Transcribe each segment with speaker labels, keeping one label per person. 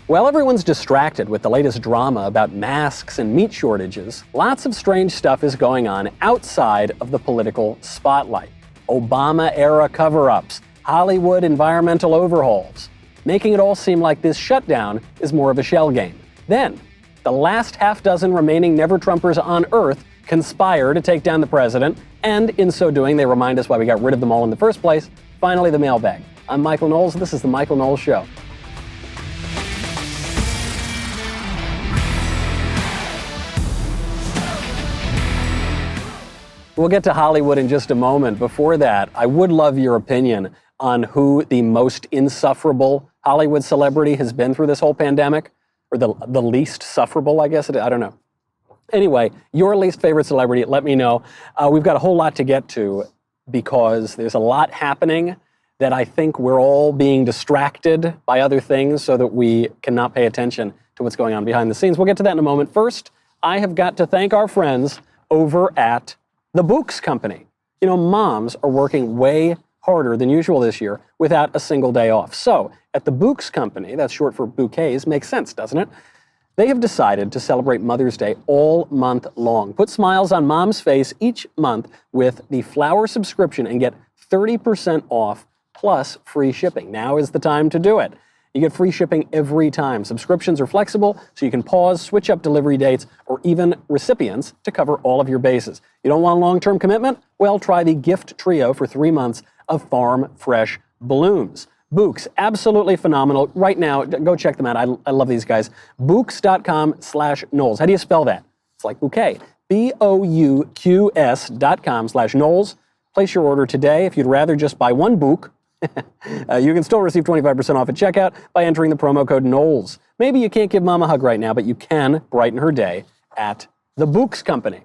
Speaker 1: While everyone's distracted with the latest drama about masks and meat shortages, lots of strange stuff is going on outside of the political spotlight. Obama-era cover-ups, Hollywood environmental overhauls, making it all seem like this shutdown is more of a shell game. Then, the last half dozen remaining never-Trumpers on Earth conspire to take down the president, and in so doing, they remind us why we got rid of them all in the first place. Finally, the mailbag. I'm Michael Knowles, and this is The Michael Knowles Show. We'll get to Hollywood in just a moment. Before that, I would love your opinion on who the most insufferable Hollywood celebrity has been through this whole pandemic, or the least sufferable, I guess. I don't know. Anyway, your least favorite celebrity, let me know. We've got a whole lot to get to because there's a lot happening that I think we're all being distracted by other things so that we cannot pay attention to what's going on behind the scenes. We'll get to that in a moment. First, I have got to thank our friends over at the Books Company. You know, moms are working way harder than usual this year without a single day off. So, at the Books Company, that's short for bouquets, makes sense, doesn't it? They have decided to celebrate Mother's Day all month long. Put smiles on mom's face each month with the flower subscription and get 30% off plus free shipping. Now is the time to do it. You get free shipping every time. Subscriptions are flexible, so you can pause, switch up delivery dates, or even recipients to cover all of your bases. You don't want a long-term commitment? Well, try the gift trio for 3 months of farm fresh blooms. Books, absolutely phenomenal. Right now, go check them out. I love these guys. Books.com/Knowles. How do you spell that? It's like bouquet. BOUQS.com/Knowles. Place your order today. If you'd rather just buy one book, you can still receive 25% off at checkout by entering the promo code Knowles. Maybe you can't give Mom a hug right now, but you can brighten her day at the Books Company.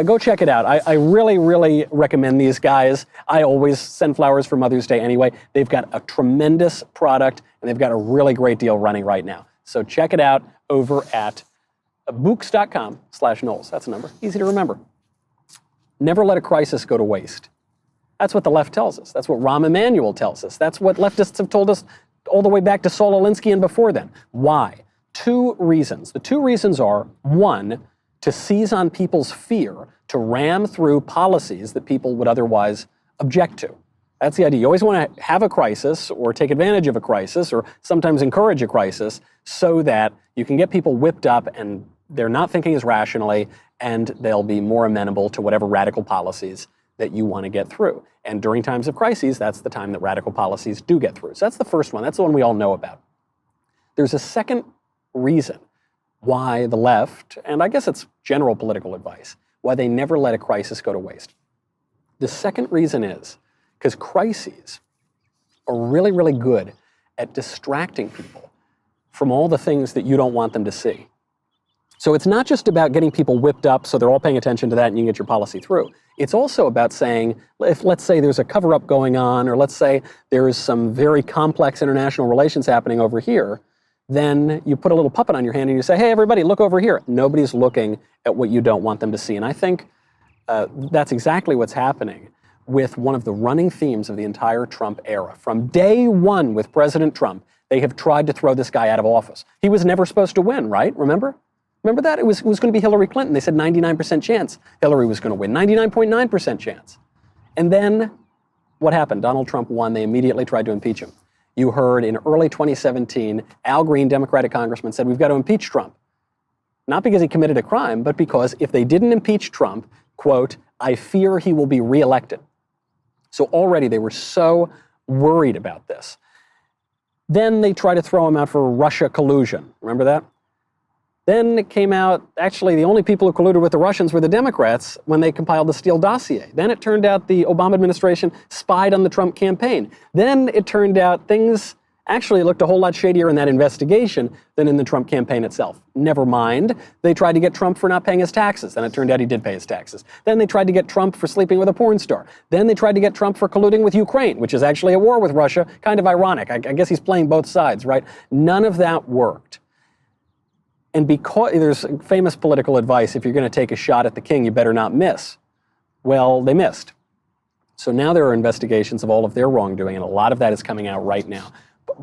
Speaker 1: Go check it out. I really, really recommend these guys. I always send flowers for Mother's Day anyway. They've got a tremendous product, and they've got a really great deal running right now. So check it out over at books.com/Knowles. That's a number. Easy to remember. Never let a crisis go to waste. That's what the left tells us. That's what Rahm Emanuel tells us. That's what leftists have told us all the way back to Saul Alinsky and before then. Why? 2 reasons. The 2 reasons are, 1, to seize on people's fear, to ram through policies that people would otherwise object to. That's the idea. You always want to have a crisis or take advantage of a crisis or sometimes encourage a crisis so that you can get people whipped up and they're not thinking as rationally and they'll be more amenable to whatever radical policies that you want to get through. And during times of crises, that's the time that radical policies do get through. So that's the first one. That's the one we all know about. There's a second reason why the left, and I guess it's general political advice, why they never let a crisis go to waste. The second reason is because crises are really, really good at distracting people from all the things that you don't want them to see. So it's not just about getting people whipped up so they're all paying attention to that and you can get your policy through. It's also about saying, if let's say there's a cover-up going on, or let's say there is some very complex international relations happening over here, then you put a little puppet on your hand and you say, hey, everybody, look over here. Nobody's looking at what you don't want them to see. And I think that's exactly what's happening with one of the running themes of the entire Trump era. From day one with President Trump, they have tried to throw this guy out of office. He was never supposed to win, right? Remember that? It was going to be Hillary Clinton. They said 99% chance Hillary was going to win, 99.9% chance. And then what happened? Donald Trump won. They immediately tried to impeach him. You heard in early 2017, Al Green, Democratic congressman, said, we've got to impeach Trump. Not because he committed a crime, but because if they didn't impeach Trump, quote, I fear he will be reelected. So already they were so worried about this. Then they tried to throw him out for Russia collusion. Remember that? Then it came out, actually, the only people who colluded with the Russians were the Democrats when they compiled the Steele dossier. Then it turned out the Obama administration spied on the Trump campaign. Then it turned out things actually looked a whole lot shadier in that investigation than in the Trump campaign itself. Never mind, they tried to get Trump for not paying his taxes. Then it turned out he did pay his taxes. Then they tried to get Trump for sleeping with a porn star. Then they tried to get Trump for colluding with Ukraine, which is actually a war with Russia. Kind of ironic. I guess he's playing both sides, right? None of that worked. And because there's famous political advice, if you're going to take a shot at the king, you better not miss. Well, they missed. So now there are investigations of all of their wrongdoing, and a lot of that is coming out right now.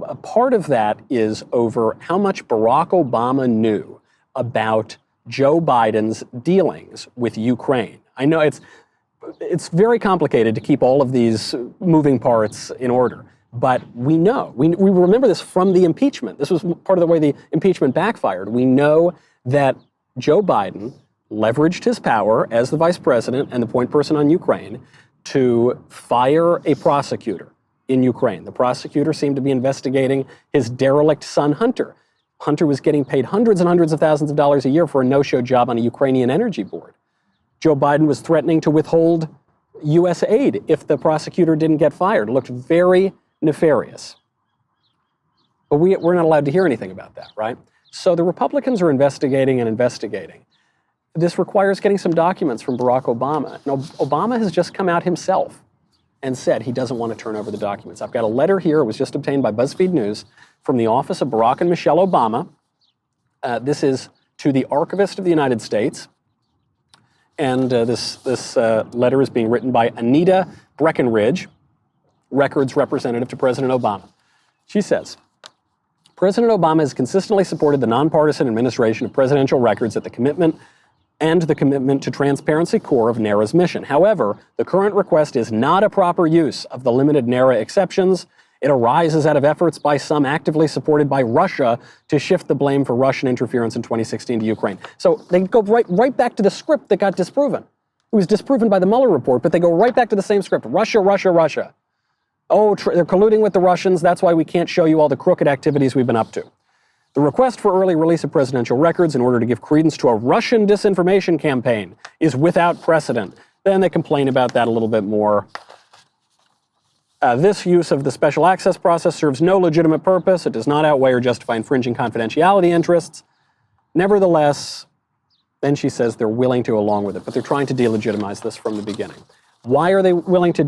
Speaker 1: A part of that is over how much Barack Obama knew about Joe Biden's dealings with Ukraine. I know it's very complicated to keep all of these moving parts in order, but we know. We remember this from the impeachment. This was part of the way the impeachment backfired. We know that Joe Biden leveraged his power as the vice president and the point person on Ukraine to fire a prosecutor in Ukraine. The prosecutor seemed to be investigating his derelict son, Hunter. Hunter was getting paid hundreds and hundreds of thousands of dollars a year for a no-show job on a Ukrainian energy board. Joe Biden was threatening to withhold U.S. aid if the prosecutor didn't get fired. It looked very nefarious. But we're not allowed to hear anything about that, right? So the Republicans are investigating and investigating. This requires getting some documents from Barack Obama. And Obama has just come out himself and said he doesn't want to turn over the documents. I've got a letter here. It was just obtained by BuzzFeed News from the office of Barack and Michelle Obama. This is to the Archivist of the United States. And this letter is being written by Anita Breckenridge, records representative to President Obama. She says, President Obama has consistently supported the nonpartisan administration of presidential records at the commitment to transparency core of NARA's mission. However, the current request is not a proper use of the limited NARA exceptions. It arises out of efforts by some actively supported by Russia to shift the blame for Russian interference in 2016 to Ukraine. So they go right back to the script that got disproven. It was disproven by the Mueller report, but they go right back to the same script. Russia, Russia, Russia. Oh, they're colluding with the Russians. That's why we can't show you all the crooked activities we've been up to. The request for early release of presidential records in order to give credence to a Russian disinformation campaign is without precedent. Then they complain about that a little bit more. This use of the special access process serves no legitimate purpose. It does not outweigh or justify infringing confidentiality interests. Nevertheless, then she says they're willing to along with it, but they're trying to delegitimize this from the beginning. Why are they willing to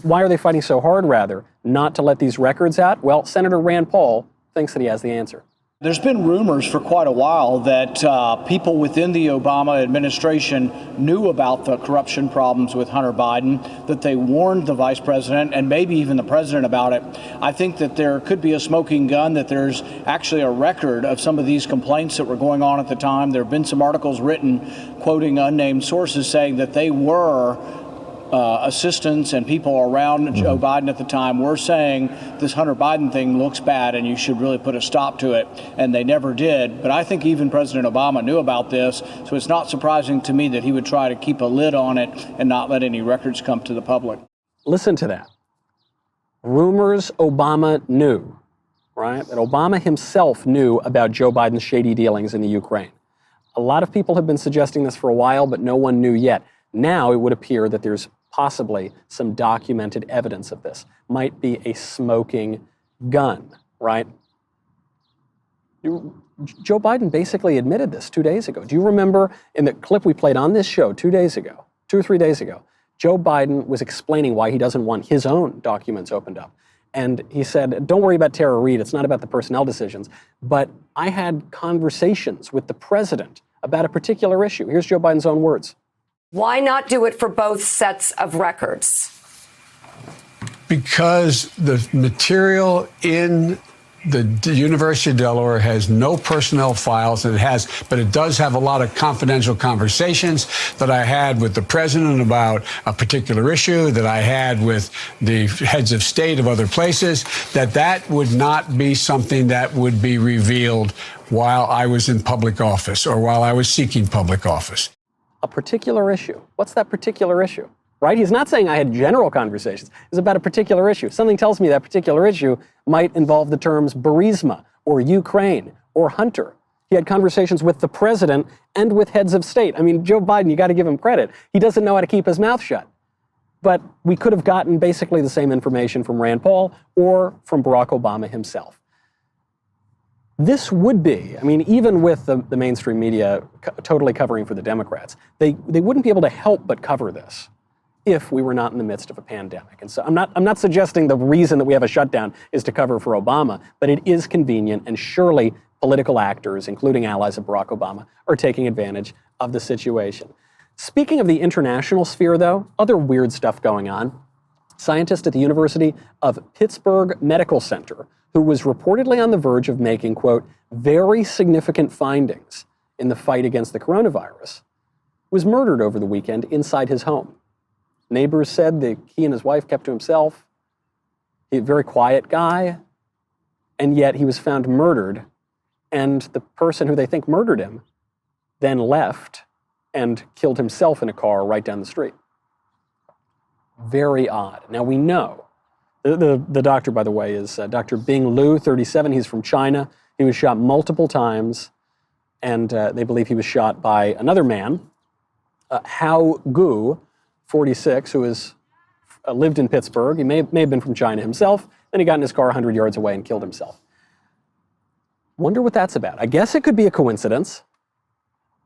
Speaker 1: why are they fighting so hard, rather, not to let these records out? Well, Senator Rand Paul thinks that he has the answer.
Speaker 2: There's been rumors for quite a while that people within the Obama administration knew about the corruption problems with Hunter Biden, that they warned the vice president and maybe even the president about it. I think that there could be a smoking gun, that there's actually a record of some of these complaints that were going on at the time. There have been some articles written quoting unnamed sources saying that they were assistants and people around Joe Biden at the time were saying this Hunter Biden thing looks bad and you should really put a stop to it. And they never did. But I think even President Obama knew about this. So it's not surprising to me that he would try to keep a lid on it and not let any records come to the public.
Speaker 1: Listen to that. Rumors Obama knew, right? That Obama himself knew about Joe Biden's shady dealings in the Ukraine. A lot of people have been suggesting this for a while, but no one knew yet. Now it would appear that there's possibly some documented evidence of this. Might be a smoking gun, right? Joe Biden basically admitted this 2 days ago. Do you remember in the clip we played on this show 2 days ago, 2 or 3 days ago, Joe Biden was explaining why he doesn't want his own documents opened up. And he said, don't worry about Tara Reade, it's not about the personnel decisions, but I had conversations with the president about a particular issue. Here's Joe Biden's own words.
Speaker 3: Why not do it for both sets of records?
Speaker 4: Because the material in the University of Delaware has no personnel files, and but it does have a lot of confidential conversations that I had with the president about a particular issue, that I had with the heads of state of other places, that would not be something that would be revealed while I was in public office or while I was seeking public office.
Speaker 1: A particular issue. What's that particular issue? Right? He's not saying I had general conversations. It's about a particular issue. Something tells me that particular issue might involve the terms Burisma or Ukraine or Hunter. He had conversations with the president and with heads of state. I mean, Joe Biden, you got to give him credit. He doesn't know how to keep his mouth shut. But we could have gotten basically the same information from Rand Paul or from Barack Obama himself. This would be, I mean, even with the mainstream media totally covering for the Democrats, they wouldn't be able to help but cover this if we were not in the midst of a pandemic. And so I'm not suggesting the reason that we have a shutdown is to cover for Obama, but it is convenient, and surely political actors, including allies of Barack Obama, are taking advantage of the situation. Speaking of the international sphere, though, other weird stuff going on. scientist at the University of Pittsburgh Medical Center, who was reportedly on the verge of making, quote, very significant findings in the fight against the coronavirus, was murdered over the weekend inside his home. Neighbors said that he and his wife kept to himself. He's a very quiet guy, and yet he was found murdered, and the person who they think murdered him then left and killed himself in a car right down the street. Very odd. Now we know, the doctor, by the way, is Dr. Bing Liu, 37. He's from China. He was shot multiple times, and they believe he was shot by another man, Hao Gu, 46, who lived in Pittsburgh. He may have been from China himself. Then he got in his car 100 yards away and killed himself. Wonder what that's about. I guess it could be a coincidence,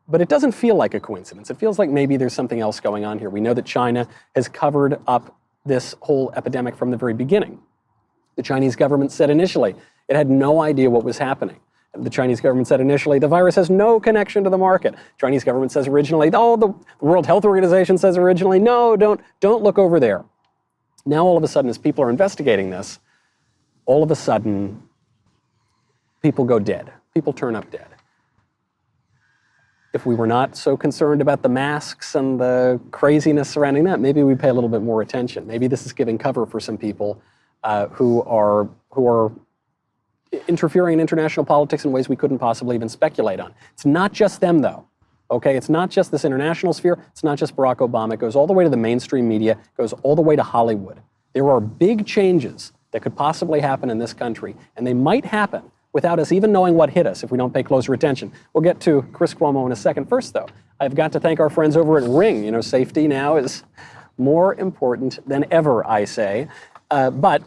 Speaker 1: but it doesn't feel like a coincidence. It feels like maybe there's something else going on here. We know that China has covered up this whole epidemic from the very beginning. The Chinese government said initially it had no idea what was happening. The Chinese government said initially the virus has no connection to the market. Chinese government says originally, the World Health Organization says originally, no, don't look over there. Now all of a sudden, as people are investigating this, all of a sudden, people go dead. People turn up dead. If we were not so concerned about the masks and the craziness surrounding that, maybe we'd pay a little bit more attention. Maybe this is giving cover for some people who are interfering in international politics in ways we couldn't possibly even speculate on. It's not just them, though. Okay, it's not just this international sphere. It's not just Barack Obama. It goes all the way to the mainstream media. It goes all the way to Hollywood. There are big changes that could possibly happen in this country, and they might happen without us even knowing what hit us if we don't pay closer attention. We'll get to Chris Cuomo in a second. First, though, I've got to thank our friends over at Ring. You know, safety now is more important than ever, I say. But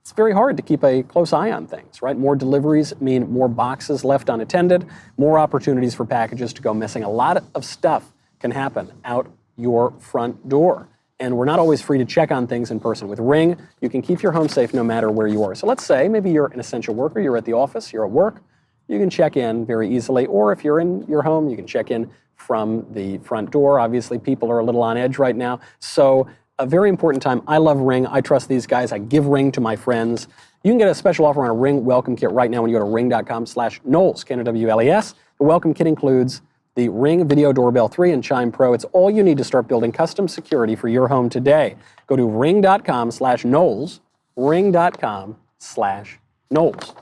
Speaker 1: it's very hard to keep a close eye on things, right? More deliveries mean more boxes left unattended, more opportunities for packages to go missing. A lot of stuff can happen out your front door. And we're not always free to check on things in person. With Ring, you can keep your home safe no matter where you are. So let's say maybe you're an essential worker, you're at the office, you're at work, you can check in very easily. Or if you're in your home, you can check in from the front door. Obviously, people are a little on edge right now. So a very important time. I love Ring. I trust these guys. I give Ring to my friends. You can get a special offer on a Ring welcome kit right now when you go to ring.com/Knowles, Knowles. The welcome kit includes the Ring Video Doorbell 3 and Chime Pro. It's all you need to start building custom security for your home today. Go to ring.com/Knowles, ring.com/Knowles.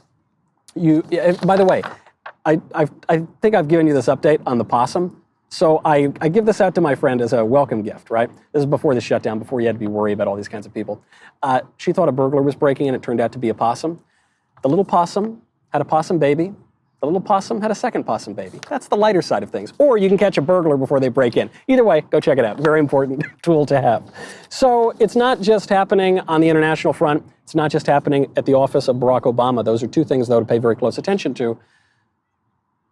Speaker 1: By the way, I think I've given you this update on the possum. So I give this out to my friend as a welcome gift, right? This is before the shutdown, before you had to be worried about all these kinds of people. She thought a burglar was breaking in. It turned out to be a possum. The little possum had a possum baby. The little possum had a second possum baby. That's the lighter side of things. Or you can catch a burglar before they break in. Either way, go check it out. Very important tool to have. So it's not just happening on the international front. It's not just happening at the office of Barack Obama. Those are two things, though, to pay very close attention to.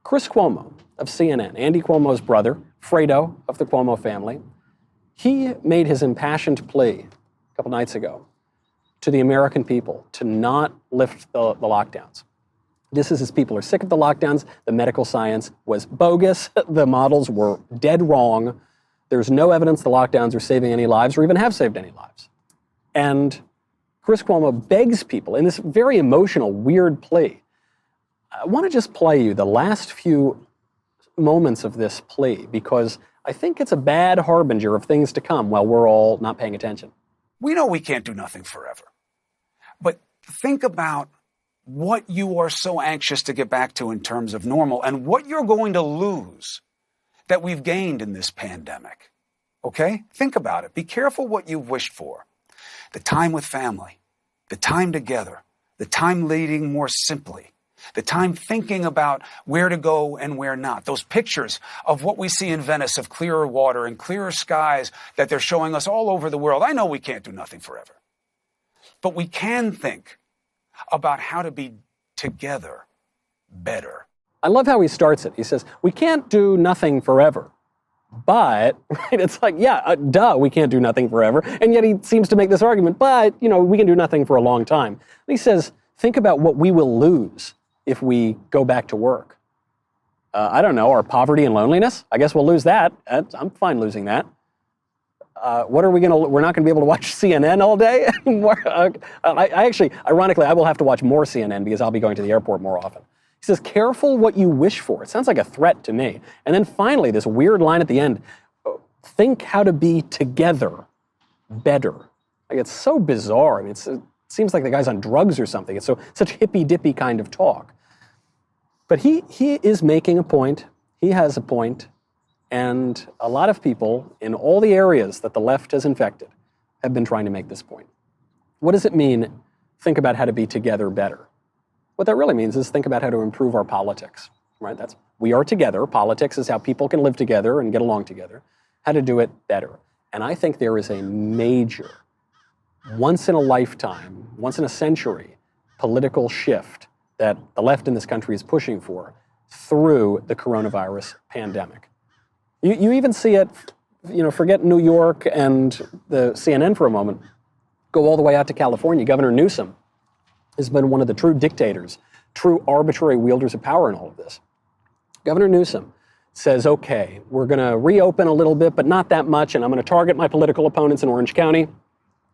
Speaker 1: Chris Cuomo of CNN, Andy Cuomo's brother, Fredo of the Cuomo family, he made his impassioned plea a couple nights ago to the American people to not lift the lockdowns. This is as people are sick of the lockdowns. The medical science was bogus. The models were dead wrong. There's no evidence the lockdowns are saving any lives or even have saved any lives. And Chris Cuomo begs people in this very emotional, weird plea. I want to just play you the last few moments of this plea because I think it's a bad harbinger of things to come while we're all not paying attention.
Speaker 5: We know we can't do nothing forever. But think about what you are so anxious to get back to in terms of normal and what you're going to lose that we've gained in this pandemic. Okay? Think about it. Be careful what you've wished for. The time with family, the time together, the time leading more simply, the time thinking about where to go and where not. Those pictures of what we see in Venice of clearer water and clearer skies that they're showing us all over the world. I know we can't do nothing forever, but we can think about how to be together better.
Speaker 1: I love how he starts it. He says, we can't do nothing forever. But, right, it's like, duh, we can't do nothing forever. And yet he seems to make this argument, but, we can do nothing for a long time. And he says, think about what we will lose if we go back to work. I don't know, our poverty and loneliness? I guess we'll lose that. I'm fine losing that. What are we going to, we're not going to be able to watch CNN all day anymore? Ironically, I will have to watch more CNN because I'll be going to the airport more often. He says, careful what you wish for. It sounds like a threat to me. And then finally, this weird line at the end, think how to be together better. Like, it's so bizarre. I mean, it seems like the guy's on drugs or something. It's such hippy-dippy kind of talk. But he is making a point. He has a point. And a lot of people in all the areas that the left has infected have been trying to make this point. What does it mean, think about how to be together better? What that really means is think about how to improve our politics, right? We are together. Politics is how people can live together and get along together. How to do it better. And I think there is a major, once in a lifetime, once in a century, political shift that the left in this country is pushing for through the coronavirus pandemic. You even see it, forget New York and the CNN for a moment, go all the way out to California. Governor Newsom has been one of the true dictators, true arbitrary wielders of power in all of this. Governor Newsom says, okay, we're going to reopen a little bit, but not that much, and I'm going to target my political opponents in Orange County,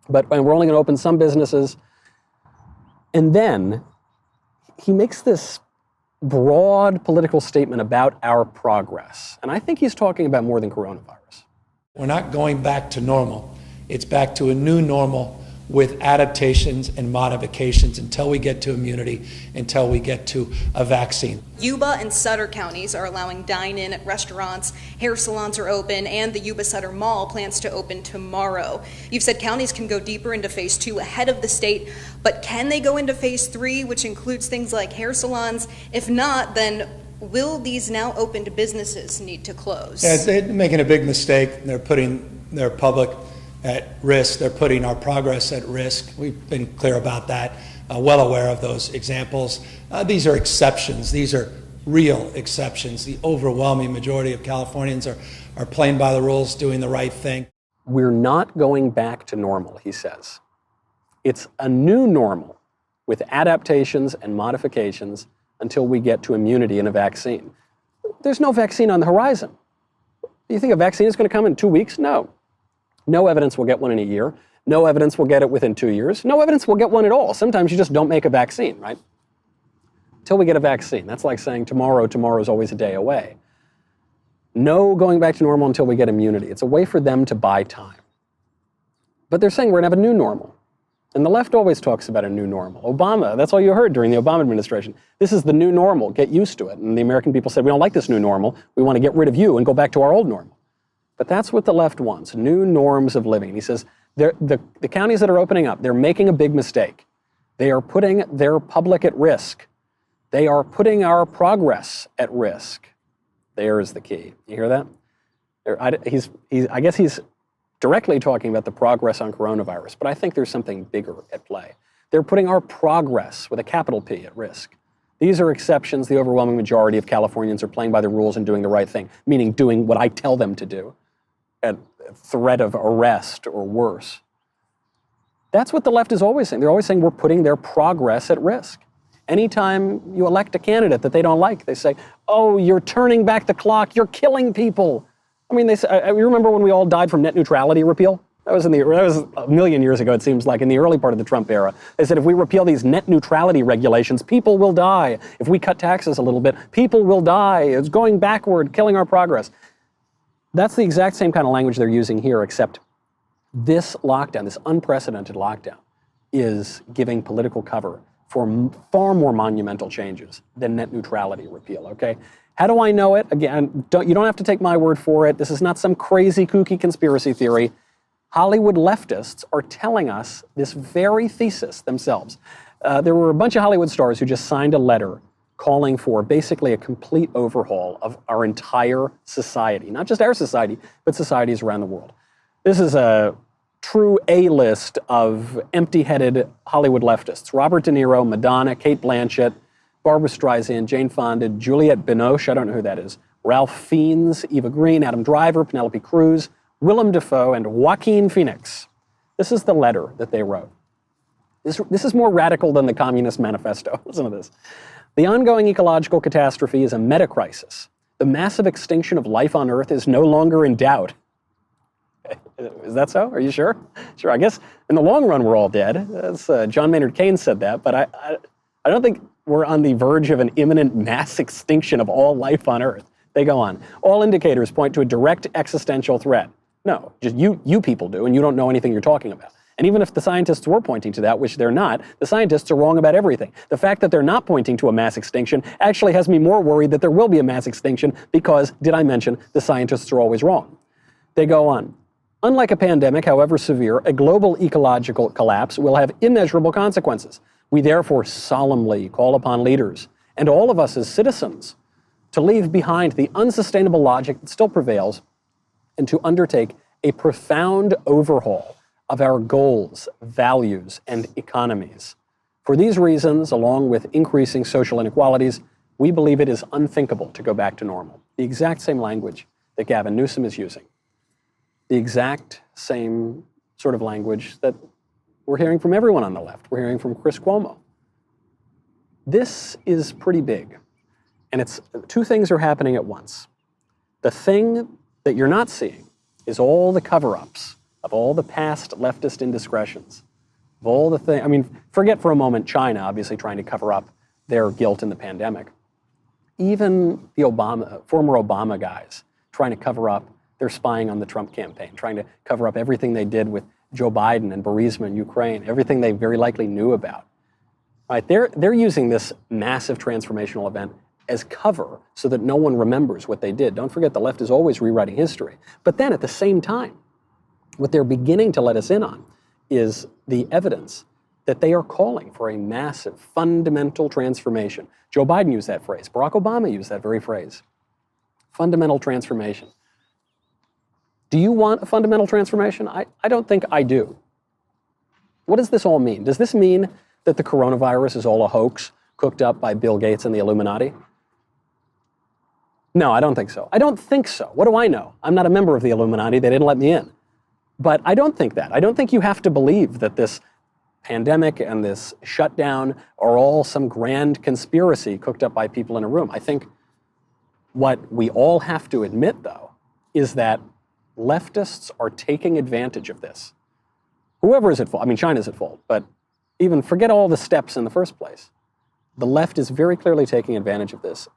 Speaker 1: and we're only going to open some businesses. And then he makes this broad political statement about our progress. And I think he's talking about more than coronavirus.
Speaker 6: We're not going back to normal. It's back to a new normal with adaptations and modifications until we get to immunity, until we get to a vaccine.
Speaker 7: Yuba and Sutter counties are allowing dine-in at restaurants, hair salons are open, and the Yuba-Sutter Mall plans to open tomorrow. You've said counties can go deeper into phase 2 ahead of the state, but can they go into phase 3, which includes things like hair salons? If not, then will these now opened businesses need to close?
Speaker 6: Yeah, they're making a big mistake. They're putting their public at risk. They're putting our progress at risk. We've been clear about that, well aware of those examples. These are exceptions. These are real exceptions. The overwhelming majority of Californians are playing by the rules, doing the right thing.
Speaker 1: We're not going back to normal, he says. It's a new normal with adaptations and modifications until we get to immunity and a vaccine. There's no vaccine on the horizon. You think a vaccine is going to come in 2 weeks? No. No evidence we'll get one in a year. No evidence we'll get it within 2 years. No evidence we'll get one at all. Sometimes you just don't make a vaccine, right? Until we get a vaccine. That's like saying tomorrow's always a day away. No going back to normal until we get immunity. It's a way for them to buy time. But they're saying we're going to have a new normal. And the left always talks about a new normal. Obama, that's all you heard during the Obama administration. This is the new normal. Get used to it. And the American people said, we don't like this new normal. We want to get rid of you and go back to our old normal. But that's what the left wants, new norms of living. He says the counties that are opening up, they're making a big mistake. They are putting their public at risk. They are putting our progress at risk. There is the key. You hear that? I guess he's directly talking about the progress on coronavirus, but I think there's something bigger at play. They're putting our progress with a capital P at risk. These are exceptions. The overwhelming majority of Californians are playing by the rules and doing the right thing, meaning doing what I tell them to do at threat of arrest or worse. That's what the left is always saying. They're always saying we're putting their progress at risk. Anytime you elect a candidate that they don't like, they say, oh, you're turning back the clock, you're killing people. I mean, you remember when we all died from net neutrality repeal? That was a million years ago, it seems like, in the early part of the Trump era. They said if we repeal these net neutrality regulations, people will die. If we cut taxes a little bit, people will die. It's going backward, killing our progress. That's the exact same kind of language they're using here, except this lockdown, this unprecedented lockdown, is giving political cover for far more monumental changes than net neutrality repeal, okay? How do I know it? Again, you don't have to take my word for it. This is not some crazy, kooky conspiracy theory. Hollywood leftists are telling us this very thesis themselves. There were a bunch of Hollywood stars who just signed a letter calling for basically a complete overhaul of our entire society. Not just our society, but societies around the world. This is a true A-list of empty-headed Hollywood leftists. Robert De Niro, Madonna, Cate Blanchett, Barbra Streisand, Jane Fonda, Juliette Binoche, I don't know who that is, Ralph Fiennes, Eva Green, Adam Driver, Penelope Cruz, Willem Dafoe, and Joaquin Phoenix. This is the letter that they wrote. This is more radical than the Communist Manifesto. Listen to this. The ongoing ecological catastrophe is a meta-crisis. The massive extinction of life on Earth is no longer in doubt. Is that so? Are you sure? Sure. I guess in the long run, we're all dead. That's, John Maynard Keynes said that, but I don't think we're on the verge of an imminent mass extinction of all life on Earth. They go on. All indicators point to a direct existential threat. No, just you people do, and you don't know anything you're talking about. And even if the scientists were pointing to that, which they're not, the scientists are wrong about everything. The fact that they're not pointing to a mass extinction actually has me more worried that there will be a mass extinction because, did I mention, the scientists are always wrong. They go on. Unlike a pandemic, however severe, a global ecological collapse will have immeasurable consequences. We therefore solemnly call upon leaders, and all of us as citizens, to leave behind the unsustainable logic that still prevails and to undertake a profound overhaul of our goals, values, and economies. For these reasons, along with increasing social inequalities, we believe it is unthinkable to go back to normal. The exact same language that Gavin Newsom is using. The exact same sort of language that we're hearing from everyone on the left. We're hearing from Chris Cuomo. This is pretty big. And it's two things are happening at once. The thing that you're not seeing is all the cover-ups of all the past leftist indiscretions, of all the things. I mean, forget for a moment China, obviously trying to cover up their guilt in the pandemic. Even the former Obama guys trying to cover up their spying on the Trump campaign, trying to cover up everything they did with Joe Biden and Burisma in Ukraine, everything they very likely knew about. Right? They're using this massive transformational event as cover so that no one remembers what they did. Don't forget, the left is always rewriting history. But then at the same time, what they're beginning to let us in on is the evidence that they are calling for a massive, fundamental transformation. Joe Biden used that phrase. Barack Obama used that very phrase. Fundamental transformation. Do you want a fundamental transformation? I don't think I do. What does this all mean? Does this mean that the coronavirus is all a hoax cooked up by Bill Gates and the Illuminati? No, I don't think so. I don't think so. What do I know? I'm not a member of the Illuminati. They didn't let me in. But I don't think that. I don't think you have to believe that this pandemic and this shutdown are all some grand conspiracy cooked up by people in a room. I think what we all have to admit, though, is that leftists are taking advantage of this. Whoever is at fault, I mean, China's at fault, but even forget all the steps in the first place. The left is very clearly taking advantage of this.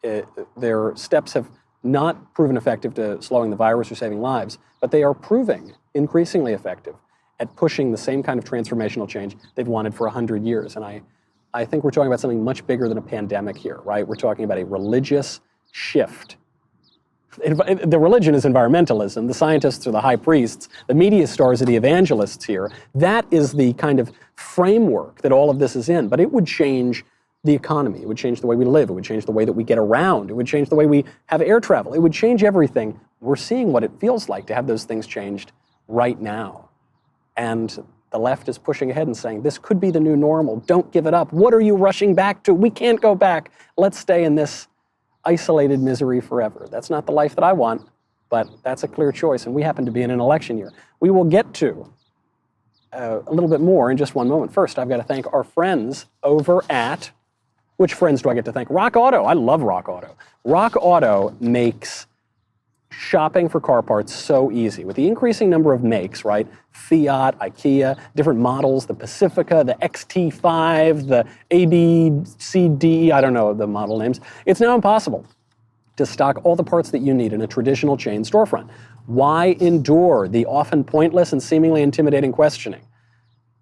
Speaker 1: Their steps have not proven effective to slowing the virus or saving lives, but they are proving increasingly effective at pushing the same kind of transformational change they've wanted for 100 years. And I think we're talking about something much bigger than a pandemic here, right? We're talking about a religious shift. The religion is environmentalism. The scientists are the high priests. The media stars are the evangelists here. That is the kind of framework that all of this is in. But it would change the economy. It would change the way we live. It would change the way that we get around. It would change the way we have air travel. It would change everything. We're seeing what it feels like to have those things changed right now. And the left is pushing ahead and saying, this could be the new normal. Don't give it up. What are you rushing back to? We can't go back. Let's stay in this isolated misery forever. That's not the life that I want, but that's a clear choice. And we happen to be in an election year. We will get to a little bit more in just one moment. First, I've got to thank our friends over at, which friends do I get to thank? Rock Auto. I love Rock Auto. Rock Auto makes shopping for car parts so easy. With the increasing number of makes, right? Fiat, IKEA, different models, the Pacifica, the XT5, the ABCD, I don't know the model names. It's now impossible to stock all the parts that you need in a traditional chain storefront. Why endure the often pointless and seemingly intimidating questioning?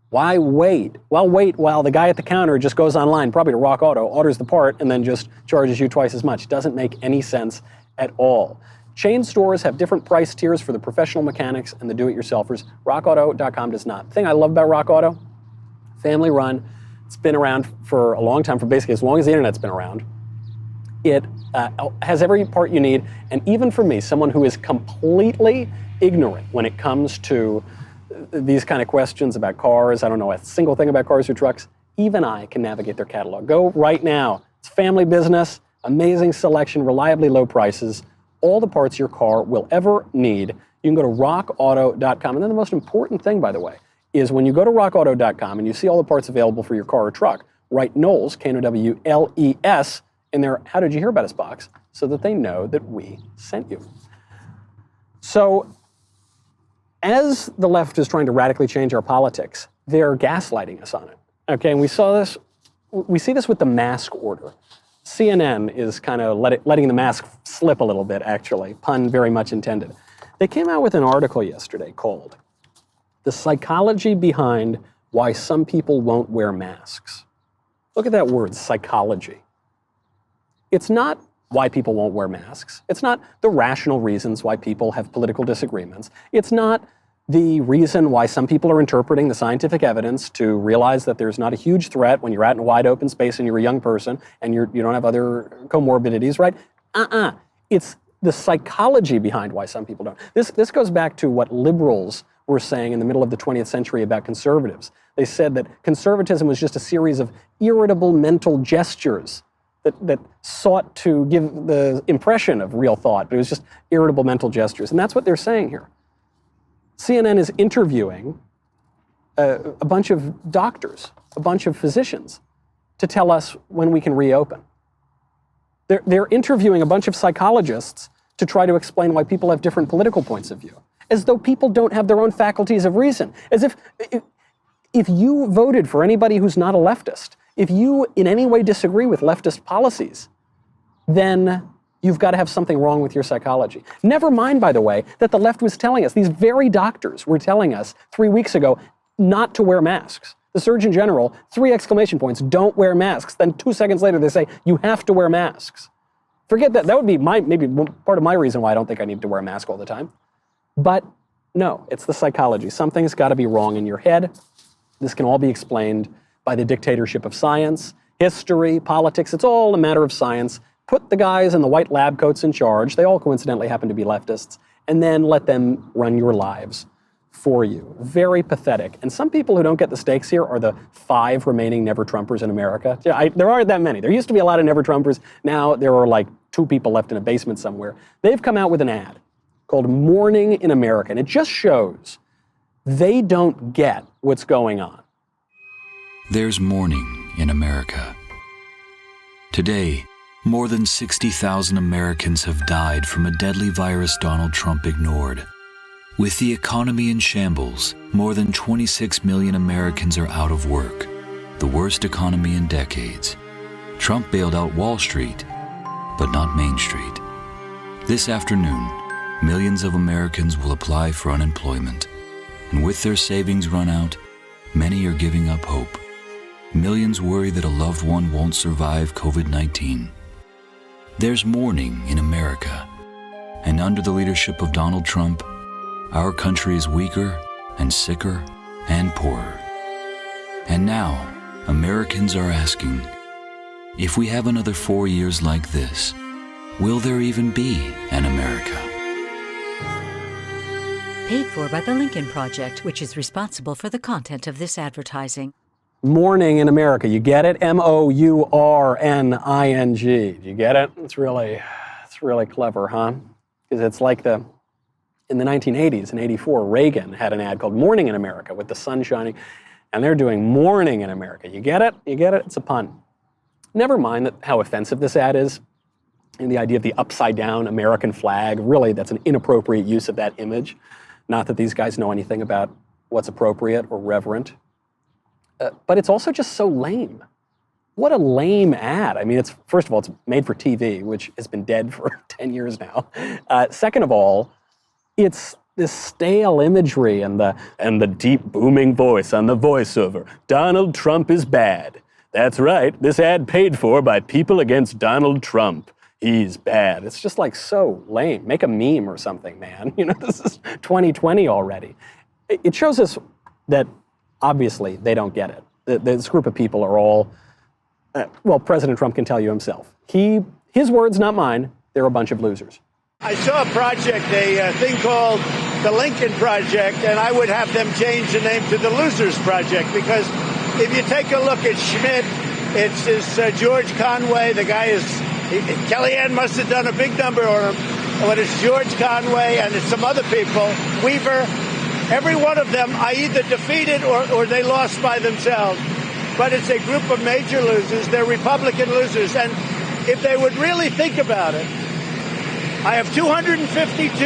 Speaker 1: Why wait? Well, wait while the guy at the counter just goes online, probably to Rock Auto, orders the part, and then just charges you twice as much. Doesn't make any sense at all. Chain stores have different price tiers for the professional mechanics and the do-it-yourselfers. RockAuto.com does not. The thing I love about Rock Auto, family run, it's been around for a long time, for basically as long as the internet's been around. It has every part you need, and even for me, someone who is completely ignorant when it comes to these kind of questions about cars, I don't know a single thing about cars or trucks, even I can navigate their catalog. Go right now. It's family business, amazing selection, reliably low prices, all the parts your car will ever need. You can go to rockauto.com. And then the most important thing, by the way, is when you go to rockauto.com and you see all the parts available for your car or truck, write Knowles, Knowles, in their How Did You Hear About Us box so that they know that we sent you. So As the left is trying to radically change our politics, they're gaslighting us on it. Okay, and we see this with the mask order. CNN is kind of letting the mask slip a little bit, actually, pun very much intended. They came out with an article yesterday called "The Psychology Behind Why Some People Won't Wear Masks." Look at that word, psychology. It's not why people won't wear masks. It's not the rational reasons why people have political disagreements. It's not the reason why some people are interpreting the scientific evidence to realize that there's not a huge threat when you're out in a wide open space and you're a young person and you don't have other comorbidities, right? It's the psychology behind why some people don't. This goes back to what liberals were saying in the middle of the 20th century about conservatives. They said that conservatism was just a series of irritable mental gestures that sought to give the impression of real thought, but it was just irritable mental gestures. And that's what they're saying here. CNN is interviewing a bunch of doctors, a bunch of physicians, to tell us when we can reopen. They're interviewing a bunch of psychologists to try to explain why people have different political points of view, as though people don't have their own faculties of reason, as if you voted for anybody who's not a leftist, if you in any way disagree with leftist policies, then you've got to have something wrong with your psychology. Never mind, by the way, that the left was telling us, these very doctors were telling us 3 weeks ago not to wear masks. The Surgeon General, 3 exclamation points, don't wear masks. Then 2 seconds later, they say, you have to wear masks. Forget that. That would be maybe part of my reason why I don't think I need to wear a mask all the time. But no, it's the psychology. Something's got to be wrong in your head. This can all be explained by the dictatorship of science, history, politics. It's all a matter of science. Put the guys in the white lab coats in charge. They all coincidentally happen to be leftists. And then let them run your lives for you. Very pathetic. And some people who don't get the stakes here are the 5 remaining never-Trumpers in America. There aren't that many. There used to be a lot of never-Trumpers. Now there are like 2 people left in a basement somewhere. They've come out with an ad called Morning in America. And it just shows they don't get what's going on.
Speaker 8: There's morning in America. Today, more than 60,000 Americans have died from a deadly virus Donald Trump ignored. With the economy in shambles, more than 26 million Americans are out of work, the worst economy in decades. Trump bailed out Wall Street, but not Main Street. This afternoon, millions of Americans will apply for unemployment, and with their savings run out, many are giving up hope. Millions worry that a loved one won't survive COVID-19. There's mourning in America, and under the leadership of Donald Trump, our country is weaker and sicker and poorer. And now, Americans are asking, if we have another 4 years like this, will there even be an America?
Speaker 9: Paid for by the Lincoln Project, which is responsible for the content of this advertising.
Speaker 1: Morning in America. You get it? Mourning. Do you get it? It's really clever, huh? Because it's like in the 1980s, in 84, Reagan had an ad called Morning in America with the sun shining, and they're doing Morning in America. You get it? You get it? It's a pun. Never mind how offensive this ad is, and the idea of the upside-down American flag. Really, that's an inappropriate use of that image. Not that these guys know anything about what's appropriate or reverent. But it's also just so lame. What a lame ad. I mean, first of all, it's made for TV, which has been dead for 10 years now. Second of all, it's this stale imagery and the deep booming voice on the voiceover. Donald Trump is bad. That's right. This ad paid for by people against Donald Trump. He's bad. It's just like so lame. Make a meme or something, man. This is 2020 already. It shows us that obviously they don't get it. This group of people are all, President Trump can tell you himself. His words, not mine, they're a bunch of losers.
Speaker 10: I saw a project, a thing called the Lincoln Project, and I would have them change the name to the Losers Project, because if you take a look at Schmidt, it's this George Conway. The guy Kellyanne must have done a big number on him, but it's George Conway and it's some other people, Weaver. Every one of them are either defeated or they lost by themselves. But it's a group of major losers. They're Republican losers. And if they would really think about it, I have 252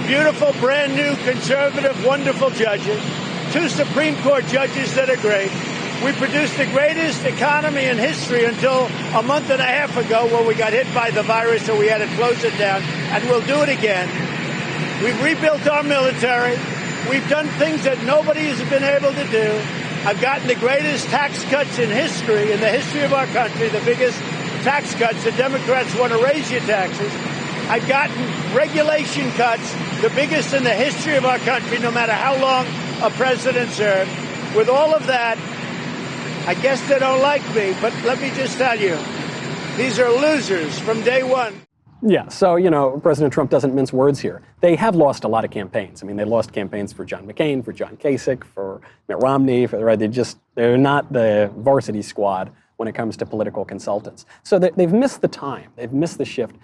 Speaker 10: beautiful, brand new, conservative, wonderful judges, 2 Supreme Court judges that are great. We produced the greatest economy in history until a month and a half ago when we got hit by the virus, so we had to close it down, and we'll do it again. We've rebuilt our military. We've done things that nobody has been able to do. I've gotten the greatest tax cuts in history, in the history of our country, the biggest tax cuts. The Democrats want to raise your taxes. I've gotten regulation cuts, the biggest in the history of our country, no matter how long a president served. With all of that, I guess they don't like me, but let me just tell you, these are losers from day one.
Speaker 1: Yeah, so, President Trump doesn't mince words here. They have lost a lot of campaigns. I mean, they lost campaigns for John McCain, for John Kasich, for Mitt Romney. They're not the varsity squad when it comes to political consultants. So they've missed the time. They've missed the shift.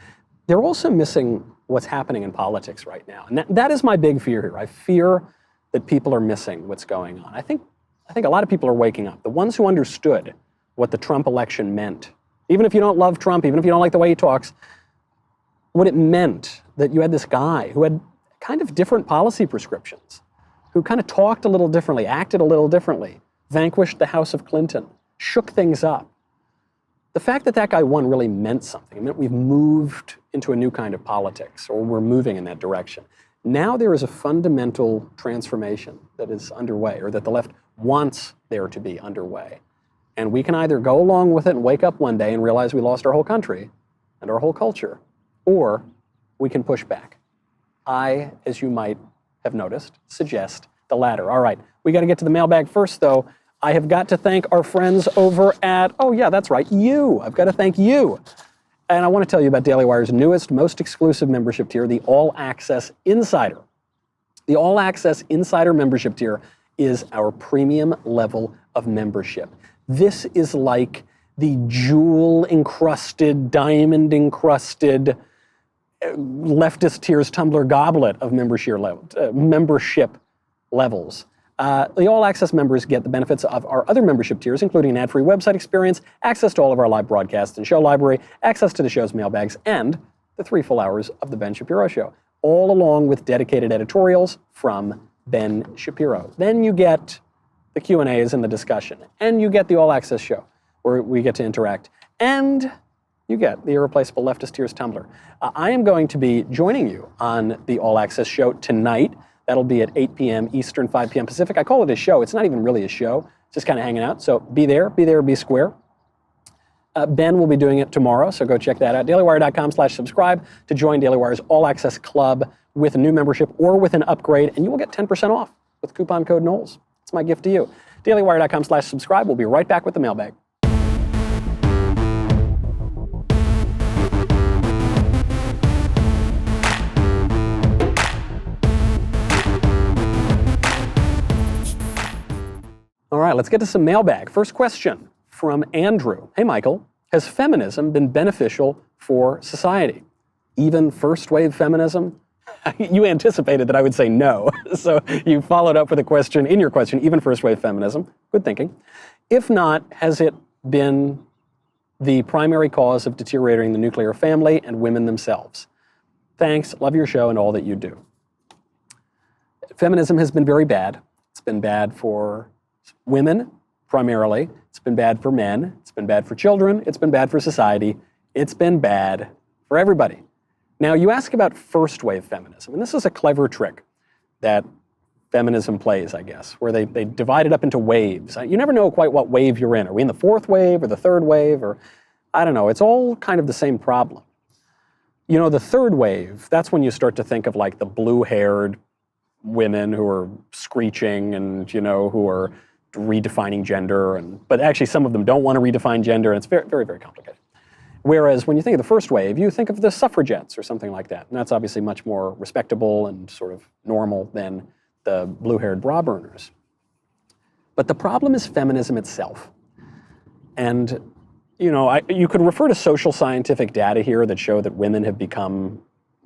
Speaker 1: They're also missing what's happening in politics right now. And that is my big fear here. I fear that people are missing what's going on. I think a lot of people are waking up. The ones who understood what the Trump election meant, even if you don't love Trump, even if you don't like the way he talks, what it meant that you had this guy who had kind of different policy prescriptions, who kind of talked a little differently, acted a little differently, vanquished the House of Clinton, shook things up. The fact that that guy won really meant something. It meant we've moved into a new kind of politics, or we're moving in that direction. Now there is a fundamental transformation that is underway, or that the left wants there to be underway. And we can either go along with it and wake up one day and realize we lost our whole country and our whole culture, or we can push back. I, as you might have noticed, suggest the latter. All right, we got to get to the mailbag first, though. I have got to thank our friends over at, oh yeah, that's right, you. I've got to thank you. And I want to tell you about Daily Wire's newest, most exclusive membership tier, the All Access Insider. The All Access Insider membership tier is our premium level of membership. This is like the jewel-encrusted, diamond-encrusted, leftist tears tumbler goblet of membership levels. The All Access members get the benefits of our other membership tiers, including an ad-free website experience, access to all of our live broadcasts and show library, access to the show's mailbags, and the 3 full hours of The Ben Shapiro Show, all along with dedicated editorials from Ben Shapiro. Then you get the Q&As and the discussion, and you get the All Access show, where we get to interact, and you get the irreplaceable leftist tears tumbler. I am going to be joining you on the All Access show tonight. That'll be at 8 p.m. Eastern, 5 p.m. Pacific. I call it a show. It's not even really a show. It's just kind of hanging out. So be there, be square. Ben will be doing it tomorrow, so go check that out. DailyWire.com/subscribe to join Daily Wire's All Access Club with a new membership or with an upgrade, and you will get 10% off with coupon code Knowles. It's my gift to you. DailyWire.com/subscribe. We'll be right back with the mailbag. All right, let's get to some mailbag. First question from Andrew. Hey, Michael, has feminism been beneficial for society? Even first-wave feminism? You anticipated that I would say no, so you followed up with a question in your question, even first-wave feminism. Good thinking. If not, has it been the primary cause of deteriorating the nuclear family and women themselves? Thanks, love your show and all that you do. Feminism has been very bad. It's been bad for women, primarily. It's been bad for men. It's been bad for children. It's been bad for society. It's been bad for everybody. Now, you ask about first-wave feminism, and this is a clever trick that feminism plays, I guess, where they divide it up into waves. You never know quite what wave you're in. Are we in the fourth wave or the third wave? Or I don't know. It's all kind of the same problem. You know, the third wave, that's when you start to think of like the blue-haired women who are screeching and, you know, who are redefining gender, but actually some of them don't want to redefine gender, and it's very, very, very complicated. Whereas when you think of the first wave, you think of the suffragettes or something like that, and that's obviously much more respectable and sort of normal than the blue-haired bra burners. But the problem is feminism itself. And, you know, you could refer to social scientific data here that show that women have become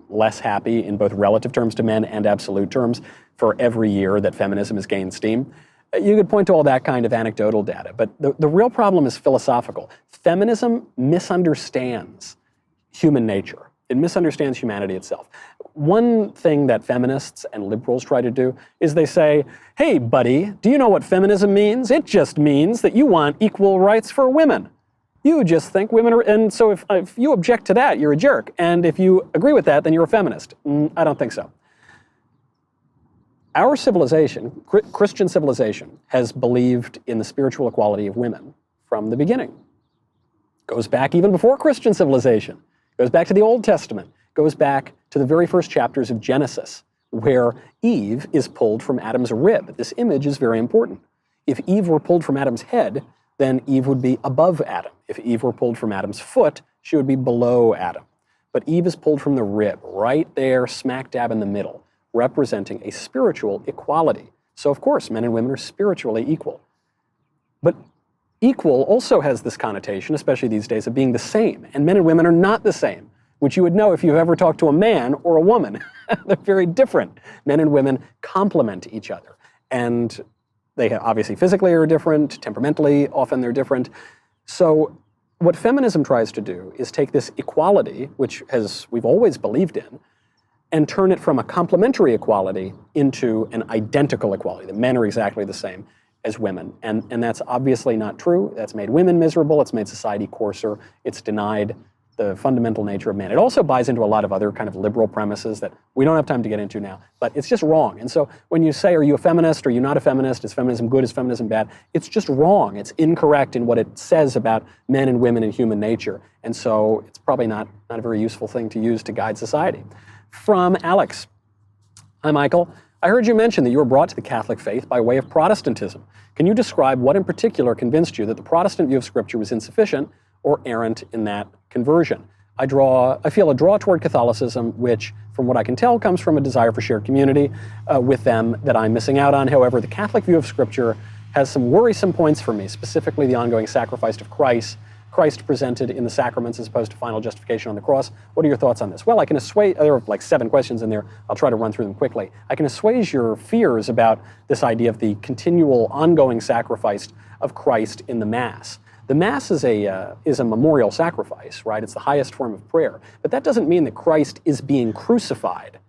Speaker 1: less happy in both relative terms to men and absolute terms for every year that feminism has gained steam. You could point to all that kind of anecdotal data, but the real problem is philosophical. Feminism misunderstands human nature. It misunderstands humanity itself. One thing that feminists and liberals try to do is they say, hey, buddy, do you know what feminism means? It just means that you want equal rights for women. You just think women are, and so if you object to that, you're a jerk. And if you agree with that, then you're a feminist. I don't think so. Our civilization, Christian civilization, has believed in the spiritual equality of women from the beginning. Goes back even before Christian civilization. Goes back to the Old Testament. Goes back to the very first chapters of Genesis, where Eve is pulled from Adam's rib. This image is very important. If Eve were pulled from Adam's head, then Eve would be above Adam. If Eve were pulled from Adam's foot, she would be below Adam. But Eve is pulled from the rib, right there, smack dab in the middle, representing a spiritual equality. So of course, men and women are spiritually equal. But equal also has this connotation, especially these days, of being the same. And men and women are not the same, which you would know if you've ever talked to a man or a woman. They're very different. Men and women complement each other. And they obviously physically are different, temperamentally often they're different. So what feminism tries to do is take this equality, which we've always believed in, and turn it from a complementary equality into an identical equality. The men are exactly the same as women. And that's obviously not true. That's made women miserable. It's made society coarser. It's denied the fundamental nature of man. It also buys into a lot of other kind of liberal premises that we don't have time to get into now, but it's just wrong. And so when you say, are you a feminist? Are you not a feminist? Is feminism good? Is feminism bad? It's just wrong. It's incorrect in what it says about men and women and human nature. And so it's probably not a very useful thing to use to guide society. From Alex. Hi, Michael. I heard you mention that you were brought to the Catholic faith by way of Protestantism. Can you describe what in particular convinced you that the Protestant view of Scripture was insufficient or errant in that conversion? I feel a draw toward Catholicism, which, from what I can tell, comes from a desire for shared community with them that I'm missing out on. However, the Catholic view of Scripture has some worrisome points for me, specifically the ongoing sacrifice of Christ presented in the sacraments as opposed to final justification on the cross. What are your thoughts on this? Well, I can assuage, there are like 7 questions in there. I'll try to run through them quickly. I can assuage your fears about this idea of the continual ongoing sacrifice of Christ in the Mass. The Mass is a memorial sacrifice, right? It's the highest form of prayer. But that doesn't mean that Christ is being crucified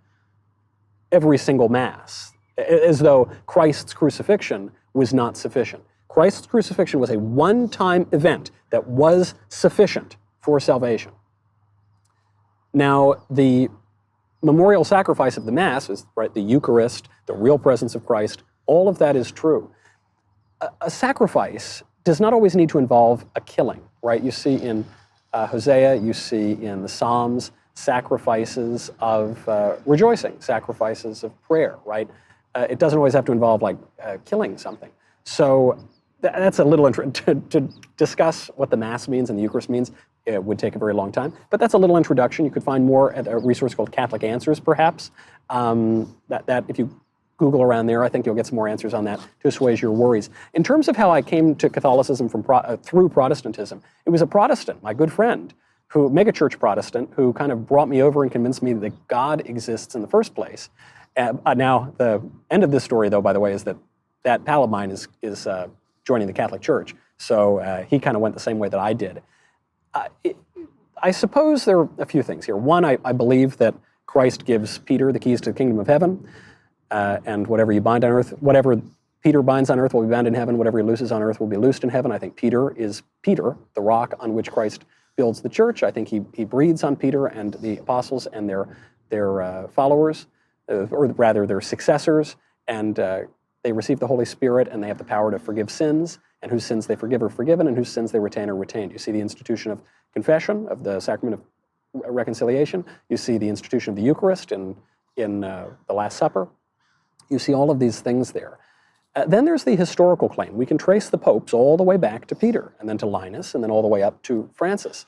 Speaker 1: every single Mass, as though Christ's crucifixion was not sufficient. Christ's crucifixion was a one-time event that was sufficient for salvation. Now, the memorial sacrifice of the Mass is, right, the Eucharist, the real presence of Christ, all of that is true. A sacrifice does not always need to involve a killing, right? You see in Hosea, you see in the Psalms, sacrifices of rejoicing, sacrifices of prayer, right? It doesn't always have to involve like killing something. So that's a little, to discuss what the Mass means and the Eucharist means, it would take a very long time. But that's a little introduction. You could find more at a resource called Catholic Answers, perhaps. That if you Google around there, I think you'll get some more answers on that to assuage your worries. In terms of how I came to Catholicism through Protestantism, it was a Protestant, my good friend, megachurch Protestant, who kind of brought me over and convinced me that God exists in the first place. Now, the end of this story, though, by the way, is that pal of mine is joining the Catholic Church. So he kind of went the same way that I did. I suppose there are a few things here. One, I believe that Christ gives Peter the keys to the kingdom of heaven, and whatever you bind on earth, whatever Peter binds on earth will be bound in heaven, whatever he looses on earth will be loosed in heaven. I think Peter is Peter, the rock on which Christ builds the church. I think he breathes on Peter and the apostles and their followers, or rather their successors, and they receive the Holy Spirit and they have the power to forgive sins, and whose sins they forgive are forgiven, and whose sins they retain are retained. You see the institution of confession, of the sacrament of reconciliation. You see the institution of the Eucharist in the Last Supper. You see all of these things there. Then there's the historical claim. We can trace the popes all the way back to Peter, and then to Linus, and then all the way up to Francis.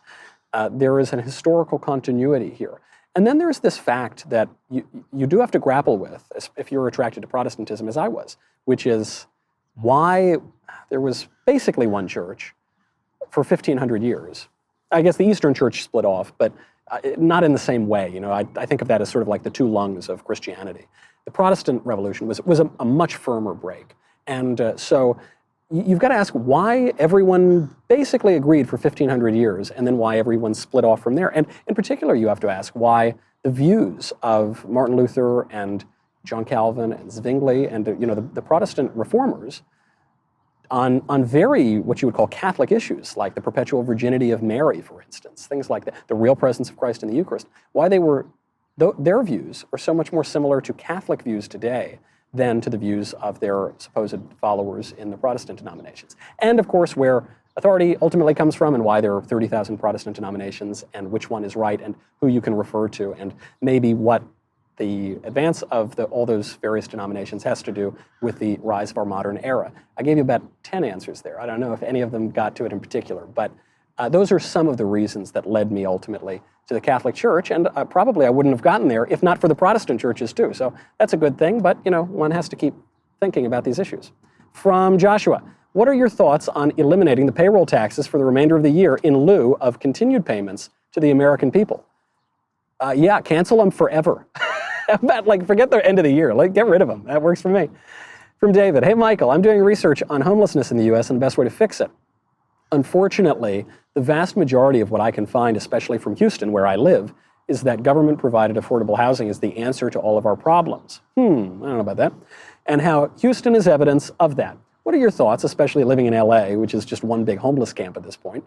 Speaker 1: There is an historical continuity here. And then there's this fact that you do have to grapple with, if you're attracted to Protestantism, as I was, which is why there was basically one church for 1,500 years. I guess the Eastern Church split off, but not in the same way. You know, I think of that as sort of like the two lungs of Christianity. The Protestant Revolution was a much firmer break. And so you've got to ask why everyone basically agreed for 1,500 years and then why everyone split off from there. And in particular, you have to ask why the views of Martin Luther and John Calvin and Zwingli and the Protestant reformers on very, what you would call Catholic issues, like the perpetual virginity of Mary, for instance, things like that, the real presence of Christ in the Eucharist, why their views are so much more similar to Catholic views today than to the views of their supposed followers in the Protestant denominations. And of course, where authority ultimately comes from and why there are 30,000 Protestant denominations and which one is right and who you can refer to and maybe what the advance of all those various denominations has to do with the rise of our modern era. I gave you about 10 answers there. I don't know if any of them got to it in particular, but those are some of the reasons that led me ultimately to the Catholic Church, and probably I wouldn't have gotten there if not for the Protestant churches too. So that's a good thing, but one has to keep thinking about these issues. From Joshua, what are your thoughts on eliminating the payroll taxes for the remainder of the year in lieu of continued payments to the American people? Yeah, cancel them forever. Forget the end of the year. Get rid of them. That works for me. From David, hey, Michael, I'm doing research on homelessness in the U.S. and the best way to fix it. Unfortunately, the vast majority of what I can find, especially from Houston, where I live, is that government-provided affordable housing is the answer to all of our problems. I don't know about that. And how Houston is evidence of that. What are your thoughts, especially living in L.A., which is just one big homeless camp at this point?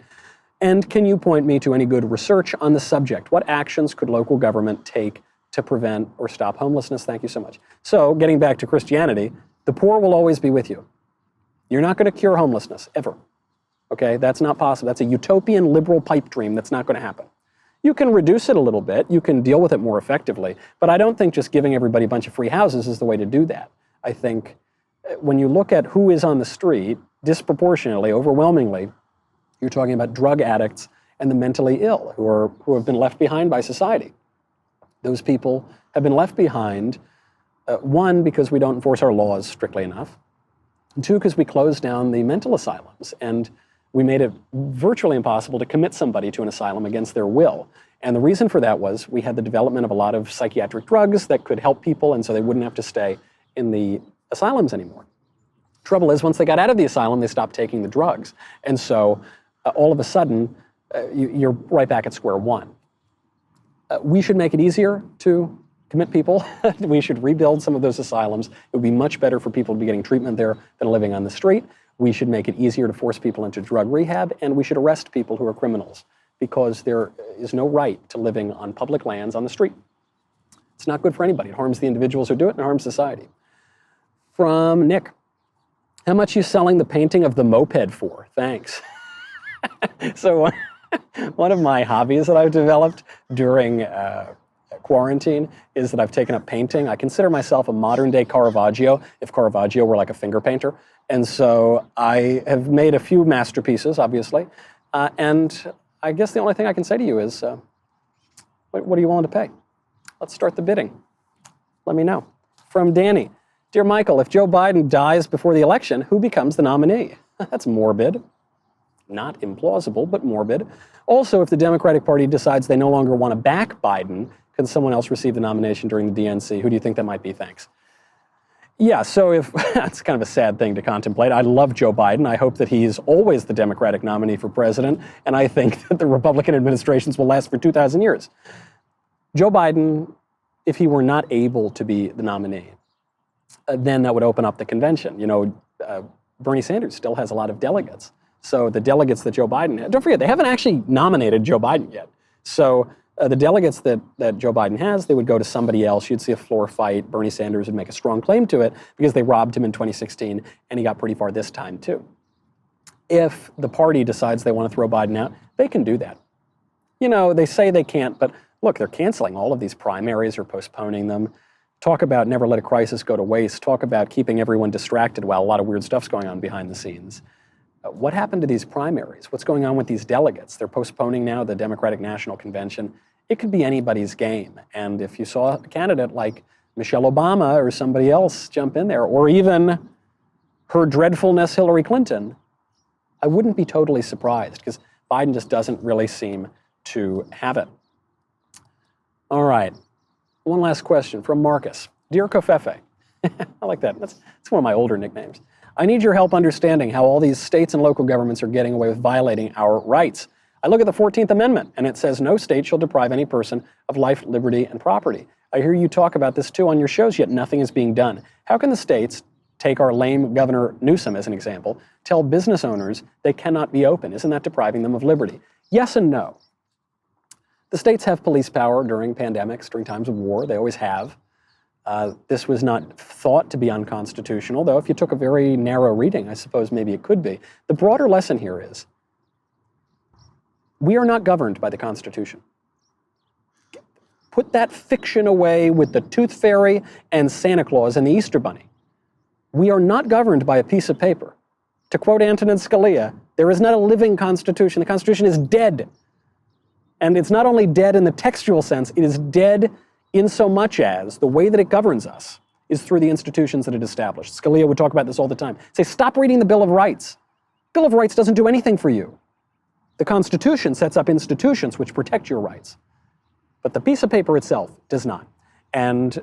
Speaker 1: And can you point me to any good research on the subject? What actions could local government take to prevent or stop homelessness? Thank you so much. So, getting back to Christianity, the poor will always be with you. You're not going to cure homelessness, ever. Okay, that's not possible. That's a utopian liberal pipe dream that's not going to happen. You can reduce it a little bit, you can deal with it more effectively, but I don't think just giving everybody a bunch of free houses is the way to do that. I think when you look at who is on the street, disproportionately, overwhelmingly, you're talking about drug addicts and the mentally ill who have been left behind by society. Those people have been left behind, one, because we don't enforce our laws strictly enough, and two, because we closed down the mental asylums, and we made it virtually impossible to commit somebody to an asylum against their will. And the reason for that was we had the development of a lot of psychiatric drugs that could help people, and so they wouldn't have to stay in the asylums anymore. Trouble is, once they got out of the asylum, they stopped taking the drugs. And so all of a sudden, you're right back at square one. We should make it easier to commit people. We should rebuild some of those asylums. It would be much better for people to be getting treatment there than living on the street. We should make it easier to force people into drug rehab, and we should arrest people who are criminals, because there is no right to living on public lands on the street. It's not good for anybody. It harms the individuals who do it and it harms society. From Nick, how much are you selling the painting of the moped for? Thanks. So one of my hobbies that I've developed during quarantine is that I've taken up painting. I consider myself a modern-day Caravaggio, if Caravaggio were like a finger painter. And so I have made a few masterpieces, obviously. And I guess the only thing I can say to you is, what are you willing to pay? Let's start the bidding. Let me know. From Danny, dear Michael, if Joe Biden dies before the election, who becomes the nominee? That's morbid. Not implausible, but morbid. Also, if the Democratic Party decides they no longer want to back Biden, can someone else receive the nomination during the DNC? Who do you think that might be? Thanks. Yeah, so if that's kind of a sad thing to contemplate. I love Joe Biden. I hope that he is always the Democratic nominee for president, and I think that the Republican administrations will last for 2,000 years. Joe Biden, if he were not able to be the nominee, then that would open up the convention. Bernie Sanders still has a lot of delegates. So the delegates that Joe Biden, don't forget, they haven't actually nominated Joe Biden yet. So the delegates that Joe Biden has, they would go to somebody else. You'd see a floor fight. Bernie Sanders would make a strong claim to it because they robbed him in 2016, and he got pretty far this time too. If the party decides they want to throw Biden out, they can do that. They say they can't, but look, they're canceling all of these primaries or postponing them. Talk about never let a crisis go to waste. Talk about keeping everyone distracted while a lot of weird stuff's going on behind the scenes. What happened to these primaries? What's going on with these delegates? They're postponing now the Democratic National Convention. It could be anybody's game. And if you saw a candidate like Michelle Obama or somebody else jump in there, or even her dreadfulness Hillary Clinton, I wouldn't be totally surprised, because Biden just doesn't really seem to have it. All right. One last question from Marcus. Dear Covfefe. I like that. That's one of my older nicknames. I need your help understanding how all these states and local governments are getting away with violating our rights. I look at the 14th Amendment, and it says no state shall deprive any person of life, liberty, and property. I hear you talk about this too on your shows, yet nothing is being done. How can the states, take our lame Governor Newsom as an example, tell business owners they cannot be open? Isn't that depriving them of liberty? Yes and no. The states have police power during pandemics, during times of war. They always have. This was not thought to be unconstitutional, though if you took a very narrow reading, I suppose maybe it could be. The broader lesson here is we are not governed by the Constitution. Put that fiction away with the Tooth Fairy and Santa Claus and the Easter Bunny. We are not governed by a piece of paper. To quote Antonin Scalia, there is not a living Constitution. The Constitution is dead. And it's not only dead in the textual sense, it is dead in so much as the way that it governs us is through the institutions that it established. Scalia would talk about this all the time. Say, stop reading the Bill of Rights. The Bill of Rights doesn't do anything for you. The Constitution sets up institutions which protect your rights. But the piece of paper itself does not. And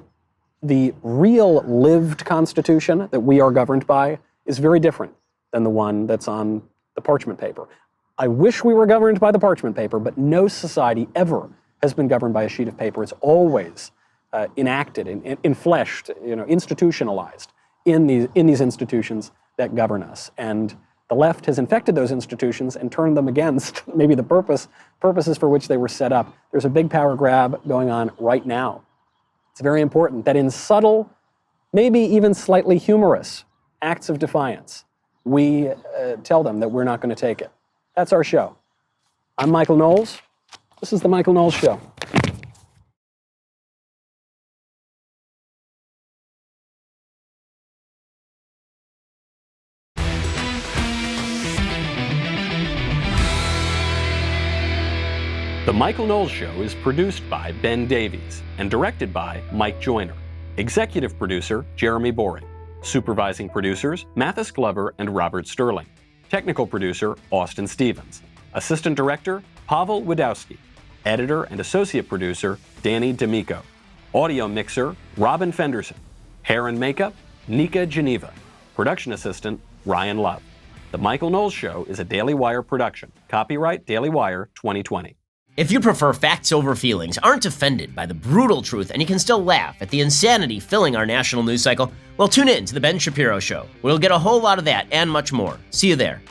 Speaker 1: the real lived Constitution that we are governed by is very different than the one that's on the parchment paper. I wish we were governed by the parchment paper, but no society ever has been governed by a sheet of paper. It's always enacted, enfleshed, institutionalized in these institutions that govern us. And the left has infected those institutions and turned them against maybe the purposes for which they were set up. There's a big power grab going on right now. It's very important that in subtle, maybe even slightly humorous acts of defiance, we tell them that we're not going to take it. That's our show. I'm Michael Knowles. This is The Michael Knowles Show. The Michael Knowles Show is produced by Ben Davies and directed by Mike Joyner. Executive producer, Jeremy Boring. Supervising producers, Mathis Glover and Robert Sterling. Technical producer, Austin Stevens. Assistant director, Pavel Wadowski. Editor and associate producer, Danny D'Amico. Audio mixer, Robin Fenderson. Hair and makeup, Nika Geneva. Production assistant, Ryan Love. The Michael Knowles Show is a Daily Wire production. Copyright Daily Wire 2020.
Speaker 11: If you prefer facts over feelings, aren't offended by the brutal truth, and you can still laugh at the insanity filling our national news cycle, well, tune in to The Ben Shapiro Show. We'll get a whole lot of that and much more. See you there.